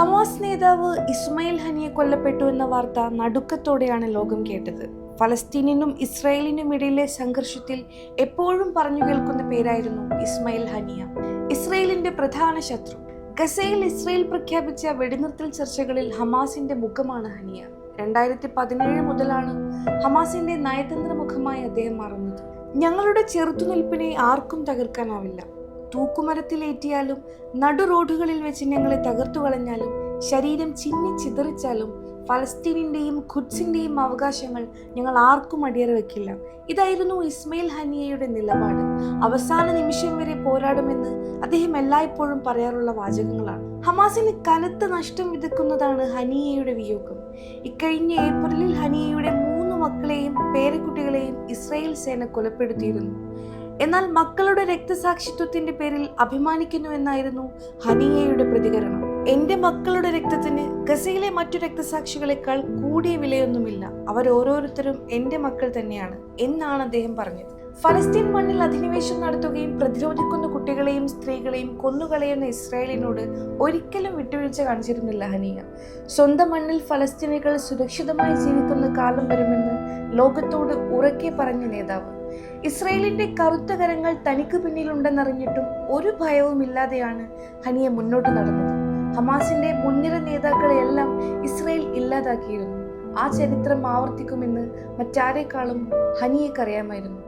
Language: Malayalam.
ഹമാസ് നേതാവ് ഇസ്മായിൽ ഹനിയെ കൊല്ലപ്പെട്ടു എന്ന വാർത്ത നടുക്കത്തോടെയാണ് ലോകം കേട്ടത്. ഫലസ്തീനിനും ഇസ്രായേലിനും ഇടയിലെ സംഘർഷത്തിൽ എപ്പോഴും പറഞ്ഞു കേൾക്കുന്ന പേരായിരുന്നു ഇസ്മായിൽ ഹനിയ. ഇസ്രായേലിന്റെ പ്രധാന ശത്രു. ഗസയിൽ ഇസ്രായേൽ പ്രഖ്യാപിച്ച വെടിനിർത്തൽ ചർച്ചകളിൽ ഹമാസിന്റെ മുഖമാണ് ഹനിയ. 2017 മുതലാണ് ഹമാസിന്റെ നയതന്ത്ര മുഖമായി അദ്ദേഹം മാറുന്നത്. ഞങ്ങളുടെ ചെറുത്തുനിൽപ്പിനെ ആർക്കും തകർക്കാനാവില്ല. തൂക്കുമരത്തിലേറ്റിയാലും നടു റോഡുകളിൽ വെച്ച് ഞങ്ങളെ തകർത്തു കളഞ്ഞാലും ശരീരം ചിന്നി ചിതറിച്ചാലും ഫലസ്തീനിന്റെയും ഖുദ്സിന്റെയും അവകാശങ്ങൾ ഞങ്ങൾ ആർക്കും അടിയറ വെക്കില്ല. ഇതായിരുന്നു ഇസ്മായിൽ ഹനിയയുടെ നിലപാട്. അവസാന നിമിഷം വരെ പോരാടുമെന്ന് അദ്ദേഹം എല്ലായ്പ്പോഴും പറയാറുള്ള വാചകങ്ങളാണ്. ഹമാസിന് കനത്ത നഷ്ടം വിതക്കുന്നതാണ് ഹനിയയുടെ വിയോഗം. ഇക്കഴിഞ്ഞ ഏപ്രിലിൽ ഹനിയയുടെ 3 മക്കളെയും പേരക്കുട്ടികളെയും ഇസ്രായേൽ സേന കൊലപ്പെടുത്തിയിരുന്നു. എന്നാൽ മക്കളുടെ രക്തസാക്ഷിത്വത്തിന്റെ പേരിൽ അഭിമാനിക്കുന്നു എന്നായിരുന്നു ഹനിയയുടെ പ്രതികരണം. എന്റെ മക്കളുടെ രക്തത്തിന് ഗസയിലെ മറ്റു രക്തസാക്ഷികളെക്കാൾ കൂടിയ വിലയൊന്നുമില്ല. അവരോരോരുത്തരും എന്റെ മക്കൾ തന്നെയാണ് എന്നാണ് അദ്ദേഹം പറഞ്ഞത്. ഫലസ്തീൻ മണ്ണിൽ അധിനിവേശം നടത്തുകയും പ്രതിരോധിക്കുന്ന കുട്ടികളെയും സ്ത്രീകളെയും കൊന്നുകളയുന്ന ഇസ്രായേലിനോട് ഒരിക്കലും വിട്ടുവീഴ്ച കാണിച്ചിരുന്നില്ല ഹനിയ. സ്വന്തം മണ്ണിൽ ഫലസ്തീനികൾ സുരക്ഷിതമായി ജീവിക്കുന്ന കാലം വരുമെന്ന് ലോകത്തോട് ഉറക്കെ പറഞ്ഞ നേതാവ്. ഇസ്രായേലിന്റെ കറുത്ത കരങ്ങൾ തനിക്ക് പിന്നിലുണ്ടെന്നറിഞ്ഞിട്ടും ഒരു ഭയവുമില്ലാതെയാണ് ഹനിയ മുന്നോട്ട് നടന്നത്. ഹമാസിന്റെ മുൻനിര നേതാക്കളെയെല്ലാം ഇസ്രായേൽ ഇല്ലാതാക്കിയിരുന്നു. ആ ചരിത്രം ആവർത്തിക്കുമെന്ന് മറ്റാരെക്കാളും ഹനിയക്കറിയാമായിരുന്നു.